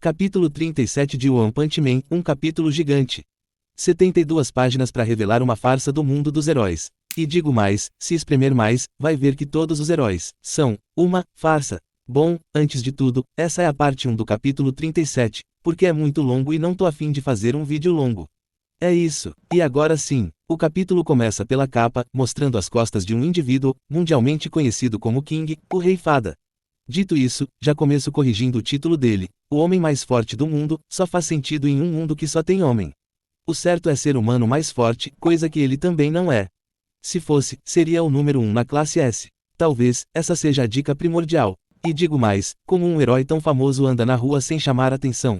Capítulo 37 de One Punch Man, um capítulo gigante. 72 páginas para revelar uma farsa do mundo dos heróis. E digo mais, se espremer mais, vai ver que todos os heróis são uma farsa. Bom, antes de tudo, essa é a parte 1 do capítulo 37, porque é muito longo e não tô afim de fazer um vídeo longo. É isso. E agora sim, o capítulo começa pela capa, mostrando as costas de um indivíduo, mundialmente conhecido como King, o Rei Fada. Dito isso, já começo corrigindo o título dele. O homem mais forte do mundo, só faz sentido em um mundo que só tem homem. O certo é ser humano mais forte, coisa que ele também não é. Se fosse, seria o número 1 na classe S. Talvez, essa seja a dica primordial. E digo mais, como um herói tão famoso anda na rua sem chamar atenção?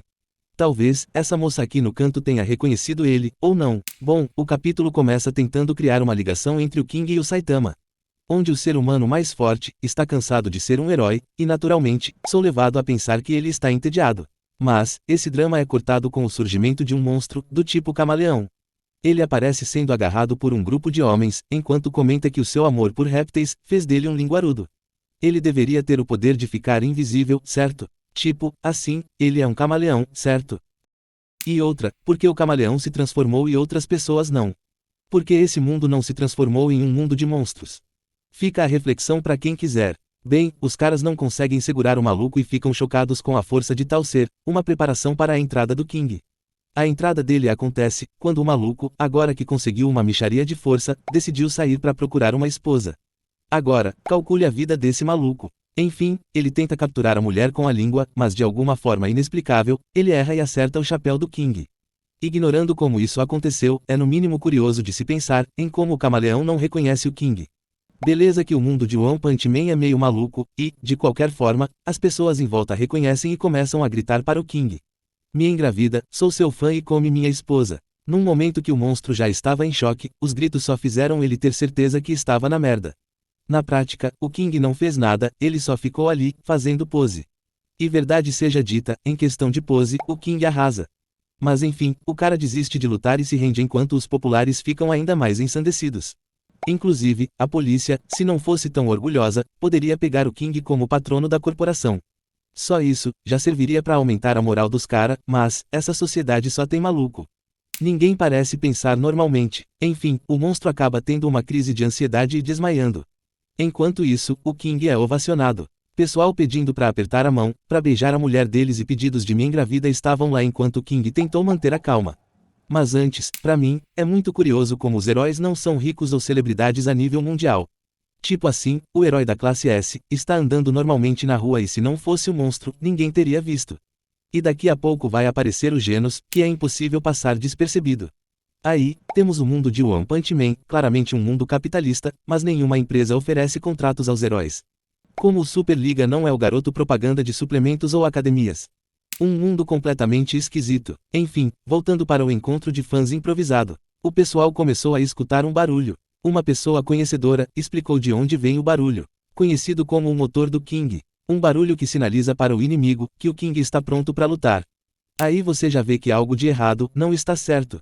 Talvez, essa moça aqui no canto tenha reconhecido ele, ou não. Bom, o capítulo começa tentando criar uma ligação entre o King e o Saitama. Onde o ser humano mais forte, está cansado de ser um herói, e naturalmente, sou levado a pensar que ele está entediado. Mas, esse drama é cortado com o surgimento de um monstro, do tipo camaleão. Ele aparece sendo agarrado por um grupo de homens, enquanto comenta que o seu amor por répteis, fez dele um linguarudo. Ele deveria ter o poder de ficar invisível, certo? Tipo, assim, ele é um camaleão, certo? E outra, porque o camaleão se transformou e outras pessoas não? Porque esse mundo não se transformou em um mundo de monstros? Fica a reflexão para quem quiser. Bem, os caras não conseguem segurar o maluco e ficam chocados com a força de tal ser, uma preparação para a entrada do King. A entrada dele acontece, quando o maluco, agora que conseguiu uma mixaria de força, decidiu sair para procurar uma esposa. Agora, calcule a vida desse maluco. Enfim, ele tenta capturar a mulher com a língua, mas de alguma forma inexplicável, ele erra e acerta o chapéu do King. Ignorando como isso aconteceu, é no mínimo curioso de se pensar, em como o camaleão não reconhece o King. Beleza que o mundo de One Punch Man é meio maluco, e, de qualquer forma, as pessoas em volta reconhecem e começam a gritar para o King. Me engravida, sou seu fã e come minha esposa. Num momento que o monstro já estava em choque, os gritos só fizeram ele ter certeza que estava na merda. Na prática, o King não fez nada, ele só ficou ali, fazendo pose. E verdade seja dita, em questão de pose, o King arrasa. Mas enfim, o cara desiste de lutar e se rende enquanto os populares ficam ainda mais ensandecidos. Inclusive, a polícia, se não fosse tão orgulhosa, poderia pegar o King como patrono da corporação. Só isso, já serviria para aumentar a moral dos cara, mas, essa sociedade só tem maluco. Ninguém parece pensar normalmente. Enfim, o monstro acaba tendo uma crise de ansiedade e desmaiando. Enquanto isso, o King é ovacionado. Pessoal pedindo para apertar a mão, para beijar a mulher deles e pedidos de me engravida estavam lá enquanto o King tentou manter a calma. Mas antes, para mim, é muito curioso como os heróis não são ricos ou celebridades a nível mundial. Tipo assim, o herói da classe S, está andando normalmente na rua e se não fosse o monstro, ninguém teria visto. E daqui a pouco vai aparecer o Genos, que é impossível passar despercebido. Aí, temos o mundo de One Punch Man, claramente um mundo capitalista, mas nenhuma empresa oferece contratos aos heróis. Como o Superliga não é o garoto propaganda de suplementos ou academias. Um mundo completamente esquisito. Enfim, voltando para o encontro de fãs improvisado. O pessoal começou a escutar um barulho. Uma pessoa conhecedora explicou de onde vem o barulho. Conhecido como o motor do King. Um barulho que sinaliza para o inimigo que o King está pronto para lutar. Aí você já vê que algo de errado não está certo.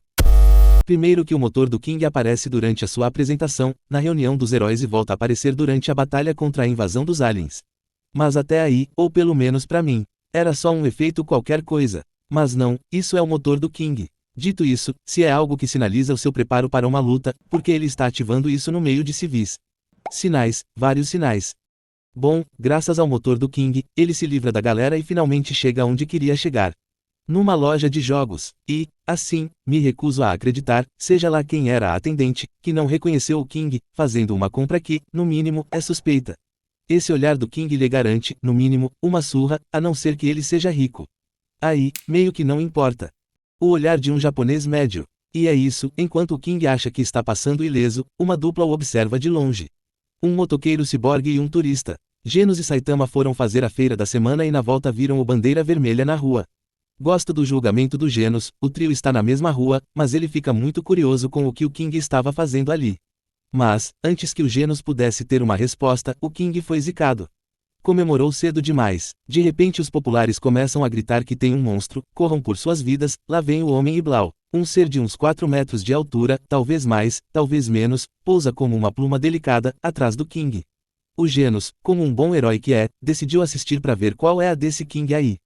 Primeiro que o motor do King aparece durante a sua apresentação, na reunião dos heróis e volta a aparecer durante a batalha contra a invasão dos aliens. Mas até aí, ou pelo menos para mim, era só um efeito qualquer coisa. Mas não, isso é o motor do King. Dito isso, se é algo que sinaliza o seu preparo para uma luta, porque ele está ativando isso no meio de civis? Sinais, vários sinais. Bom, graças ao motor do King, ele se livra da galera e finalmente chega onde queria chegar. Numa loja de jogos. E, assim, me recuso a acreditar, seja lá quem era a atendente, que não reconheceu o King, fazendo uma compra que, no mínimo, é suspeita. Esse olhar do King lhe garante, no mínimo, uma surra, a não ser que ele seja rico. Aí, meio que não importa. O olhar de um japonês médio. E é isso, enquanto o King acha que está passando ileso, uma dupla o observa de longe. Um motoqueiro ciborgue e um turista. Genos e Saitama foram fazer a feira da semana e na volta viram o bandeira vermelha na rua. Gosto do julgamento do Genos, o trio está na mesma rua, mas ele fica muito curioso com o que o King estava fazendo ali. Mas, antes que o Genos pudesse ter uma resposta, o King foi zicado. Comemorou cedo demais. De repente os populares começam a gritar que tem um monstro, corram por suas vidas, lá vem o homem Iblau. Um ser de uns 4 metros de altura, talvez mais, talvez menos, pousa como uma pluma delicada, atrás do King. O Genos, como um bom herói que é, decidiu assistir para ver qual é a desse King aí.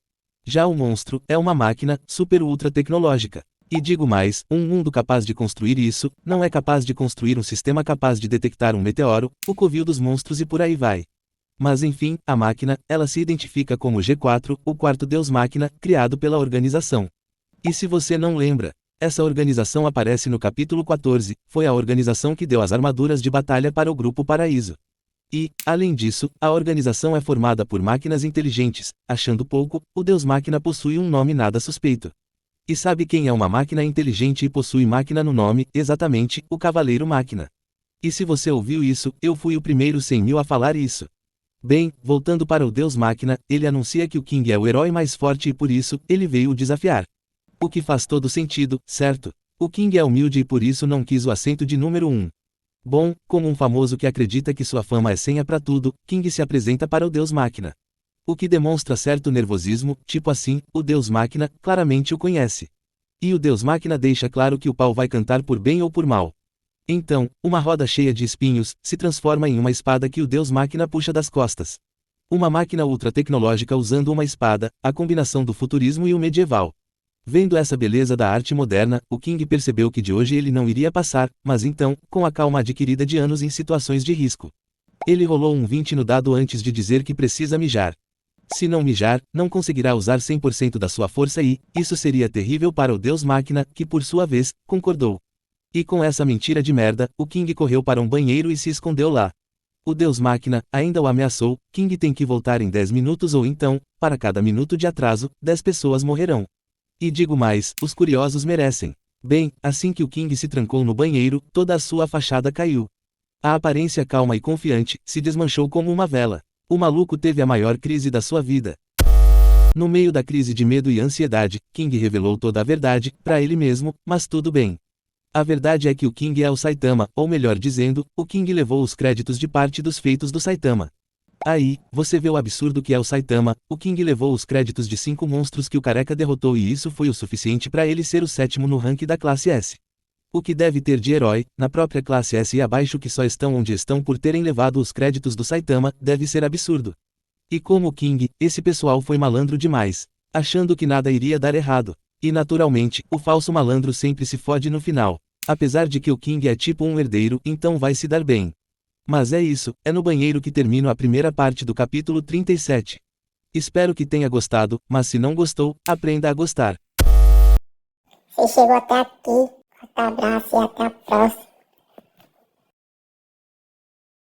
Já o monstro é uma máquina super ultra tecnológica. E digo mais, um mundo capaz de construir isso, não é capaz de construir um sistema capaz de detectar um meteoro, o covil dos monstros e por aí vai. Mas enfim, a máquina, ela se identifica como G4, o quarto deus-máquina, criado pela organização. E se você não lembra, essa organização aparece no capítulo 14, foi a organização que deu as armaduras de batalha para o Grupo Paraíso. E, além disso, a organização é formada por máquinas inteligentes, achando pouco, o deus-máquina possui um nome nada suspeito. E sabe quem é uma máquina inteligente e possui máquina no nome? Exatamente, o Cavaleiro Máquina. E se você ouviu isso, eu fui o primeiro 100.000 a falar isso. Bem, voltando para o Deus Máquina, ele anuncia que o King é o herói mais forte e por isso, ele veio o desafiar. O que faz todo sentido, certo? O King é humilde e por isso não quis o assento de número 1. Bom, como um famoso que acredita que sua fama é senha para tudo, King se apresenta para o Deus Máquina. O que demonstra certo nervosismo, tipo assim, o Deus Máquina claramente o conhece. E o Deus Máquina deixa claro que o pau vai cantar por bem ou por mal. Então, uma roda cheia de espinhos se transforma em uma espada que o Deus Máquina puxa das costas. Uma máquina ultra tecnológica usando uma espada, a combinação do futurismo e o medieval. Vendo essa beleza da arte moderna, o King percebeu que de hoje ele não iria passar, mas então, com a calma adquirida de anos em situações de risco. Ele rolou um 20 no dado antes de dizer que precisa mijar. Se não mijar, não conseguirá usar 100% da sua força e, isso seria terrível para o Deus Máquina, que por sua vez, concordou. E com essa mentira de merda, o King correu para um banheiro e se escondeu lá. O Deus Máquina ainda o ameaçou, King tem que voltar em 10 minutos ou então, para cada minuto de atraso, 10 pessoas morrerão. E digo mais, os curiosos merecem. Bem, assim que o King se trancou no banheiro, toda a sua fachada caiu. A aparência calma e confiante, se desmanchou como uma vela. O maluco teve a maior crise da sua vida. No meio da crise de medo e ansiedade, King revelou toda a verdade, para ele mesmo, mas tudo bem. A verdade é que o King é o Saitama, ou melhor dizendo, o King levou os créditos de parte dos feitos do Saitama. Aí, você vê o absurdo que é o Saitama, o King levou os créditos de 5 monstros que o careca derrotou e isso foi o suficiente para ele ser o 7º no rank da classe S. O que deve ter de herói, na própria classe S e abaixo que só estão onde estão por terem levado os créditos do Saitama, deve ser absurdo. E como o King, esse pessoal foi malandro demais, achando que nada iria dar errado. E naturalmente, o falso malandro sempre se fode no final. Apesar de que o King é tipo um herdeiro, então vai se dar bem. Mas é isso, é no banheiro que termino a primeira parte do capítulo 37. Espero que tenha gostado, mas se não gostou, aprenda a gostar. Você chegou até aqui, forte abraço e até a próxima.